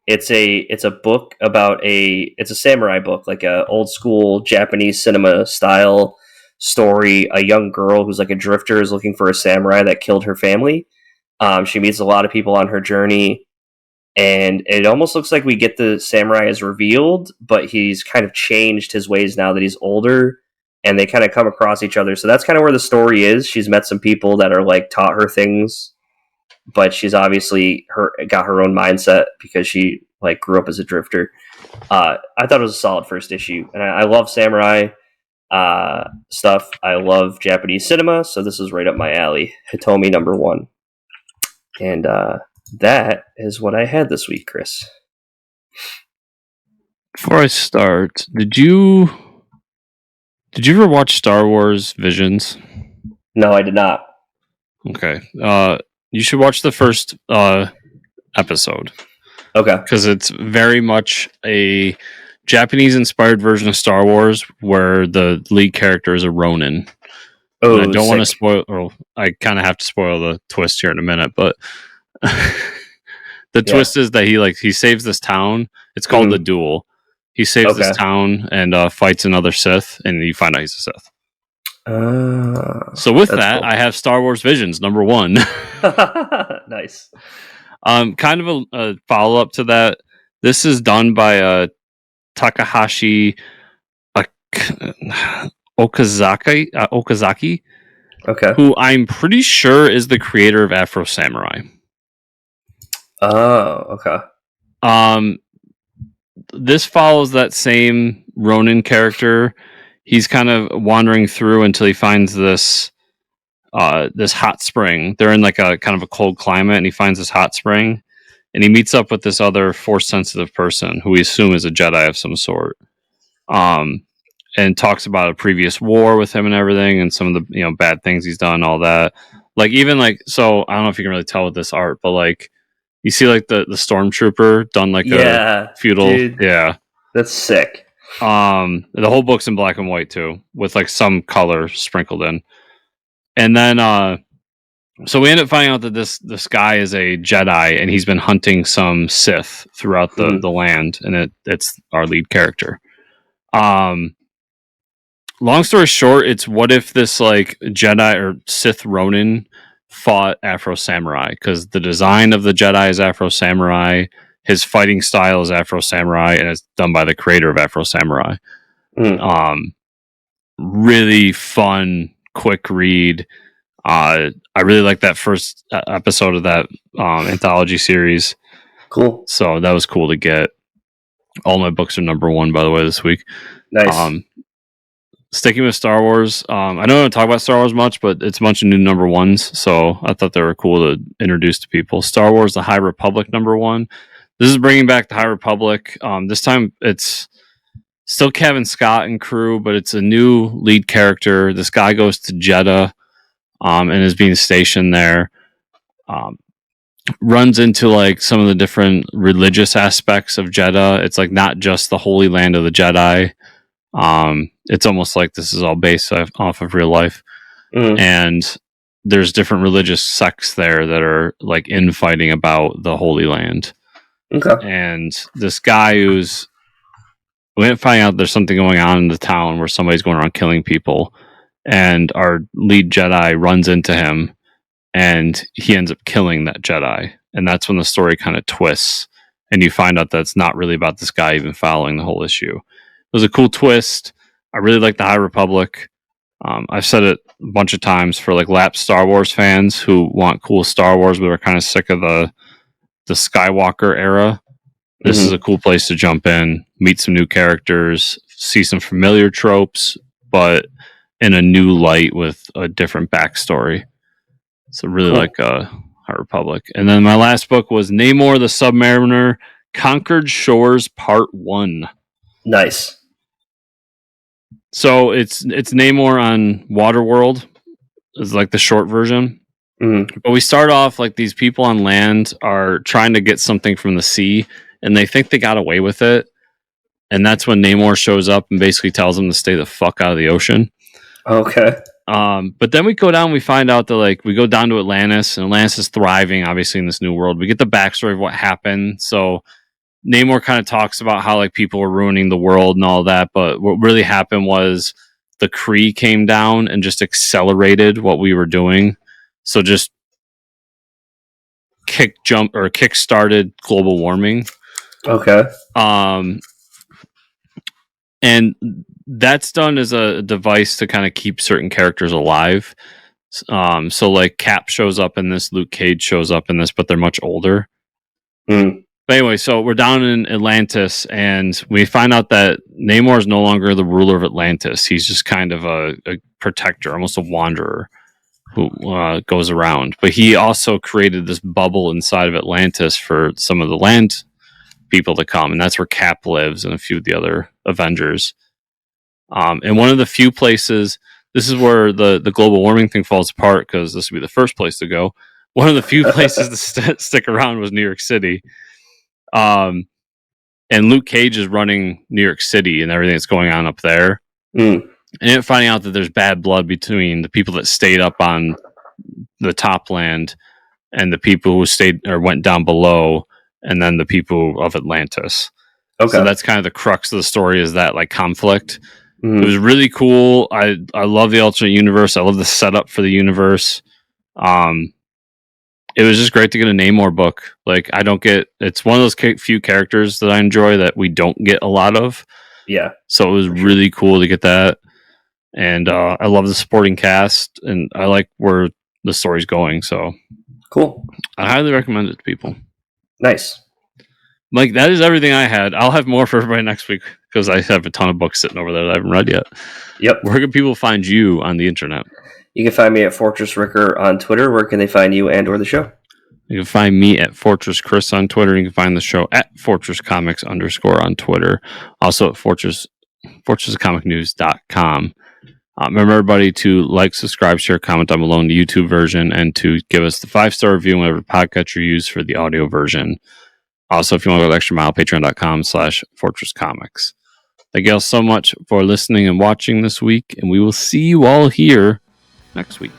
[SPEAKER 2] It's a book about it's a samurai book, like a old school Japanese cinema style story. A young girl who's like a drifter is looking for a samurai that killed her family. She meets a lot of people on her journey, and it almost looks like we get the samurai as revealed, but he's kind of changed his ways now that he's older, and they kind of come across each other. So that's kind of where the story is. She's met some people that are like taught her things, but she's obviously got her own mindset because she like grew up as a drifter. I thought it was a solid first issue, and I love samurai stuff. I love Japanese cinema, so this is right up my alley. Hitomi #1, and that is what I had this week, Chris.
[SPEAKER 1] Before I start, did you ever watch Star Wars Visions?
[SPEAKER 2] No, I did not.
[SPEAKER 1] Okay. You should watch the first episode.
[SPEAKER 2] Okay.
[SPEAKER 1] Because it's very much a Japanese-inspired version of Star Wars where the lead character is a Ronin.
[SPEAKER 2] Oh,
[SPEAKER 1] and I don't want to spoil, or I kind of have to spoil the twist here in a minute, but the twist is that he saves this town. It's called The Duel. He saves this town and fights another Sith, and you find out he's a Sith. So with that, cool. I have Star Wars Visions, number 1.
[SPEAKER 2] Nice.
[SPEAKER 1] Kind of a follow-up to that. This is done by Takahashi Okazaki, who I'm pretty sure is the creator of Afro Samurai.
[SPEAKER 2] Oh, okay.
[SPEAKER 1] This follows that same Ronin character. He's kind of wandering through until he finds this hot spring. They're in like a kind of a cold climate, and he finds this hot spring, and he meets up with this other force-sensitive person who we assume is a Jedi of some sort. And talks about a previous war with him and everything, and some of the bad things he's done, all that. Like even like so, I don't know if you can really tell with this art, but like you see like the stormtrooper done like a feudal, dude,
[SPEAKER 2] that's sick.
[SPEAKER 1] The whole book's in black and white too, with like some color sprinkled in. And then so we end up finding out that this guy is a Jedi, and he's been hunting some Sith throughout the land, and it's our lead character. Long story short, it's what if this like Jedi or Sith Ronin fought Afro Samurai, because the design of the Jedi is Afro Samurai, his fighting style is Afro Samurai, and it's done by the creator of Afro Samurai. Really fun, quick read. I really like that first episode of that anthology series.
[SPEAKER 2] Cool.
[SPEAKER 1] So that was cool to get. All my books are number 1, by the way, this week.
[SPEAKER 2] Nice.
[SPEAKER 1] Sticking with Star Wars, I don't talk about Star Wars much, but it's a bunch of new number 1s, so I thought they were cool to introduce to people. Star Wars: The High Republic, number 1. This is bringing back the High Republic. This time it's still Kevin Scott and crew, but it's a new lead character. This guy goes to Jeddah and is being stationed there. Runs into like some of the different religious aspects of Jeddah. It's like not just the Holy Land of the Jedi. It's almost like this is all based off of real life. And there's different religious sects there that are like infighting about the Holy Land.
[SPEAKER 2] Okay.
[SPEAKER 1] And this guy we didn't find out there's something going on in the town where somebody's going around killing people, and our lead Jedi runs into him, and he ends up killing that Jedi. And that's when the story kind of twists, and you find out that it's not really about this guy even following the whole issue. It was a cool twist. I really like the High Republic. I've said it a bunch of times for like lapsed Star Wars fans who want cool Star Wars, but are kind of sick of the Skywalker era. This is a cool place to jump in, meet some new characters, see some familiar tropes, but in a new light with a different backstory. So really like High Republic. And then my last book was Namor the Submariner, Conquered Shores Part 1.
[SPEAKER 2] Nice.
[SPEAKER 1] So it's Namor on Waterworld. It's like the short version. But we start off like these people on land are trying to get something from the sea, and they think they got away with it. And that's when Namor shows up and basically tells them to stay the fuck out of the ocean.
[SPEAKER 2] Okay.
[SPEAKER 1] But then we go down, we find out that like we go down to Atlantis, and Atlantis is thriving, obviously, in this new world. We get the backstory of what happened. So Namor kind of talks about how like people were ruining the world and all that, but what really happened was the Kree came down and just accelerated what we were doing. So just kick started global warming.
[SPEAKER 2] Okay.
[SPEAKER 1] And that's done as a device to kind of keep certain characters alive. So like Cap shows up in this, Luke Cage shows up in this, but they're much older. But anyway, so we're down in Atlantis, and we find out that Namor is no longer the ruler of Atlantis. He's just kind of a protector, almost a wanderer. who goes around. But he also created this bubble inside of Atlantis for some of the land people to come, and that's where Cap lives and a few of the other Avengers. And one of the few places, this is where the global warming thing falls apart, because this would be the first place to go. One of the few places to stick around was New York City. And Luke Cage is running New York City and everything that's going on up there. And finding out that there's bad blood between the people that stayed up on the top land and the people who stayed or went down below, and then the people of Atlantis. Okay. So that's kind of the crux of the story, is that like conflict. It was really cool. I love the alternate universe. I love the setup for the universe. It was just great to get a Namor book. Like, it's one of those few characters that I enjoy that we don't get a lot of.
[SPEAKER 2] Yeah.
[SPEAKER 1] So it was really cool to get that. And I love the supporting cast, and I like where the story's going. So
[SPEAKER 2] cool.
[SPEAKER 1] I highly recommend it to people.
[SPEAKER 2] Nice.
[SPEAKER 1] Mike, that is everything I had. I'll have more for everybody next week, because I have a ton of books sitting over there that I haven't read yet.
[SPEAKER 2] Yep.
[SPEAKER 1] Where can people find you on the internet?
[SPEAKER 2] You can find me at Fortress Ricker on Twitter. Where can they find you and or the show?
[SPEAKER 1] You can find me at Fortress Chris on Twitter. You can find the show at Fortress Comics _ on Twitter. Also at fortresscomicnews.com. Remember, everybody, to like, subscribe, share, comment down below in the YouTube version, and to give us the 5-star review in whatever podcast you use for the audio version. Also, if you want to go the extra mile, patreon.com/fortresscomics. Thank you all so much for listening and watching this week, and we will see you all here next week.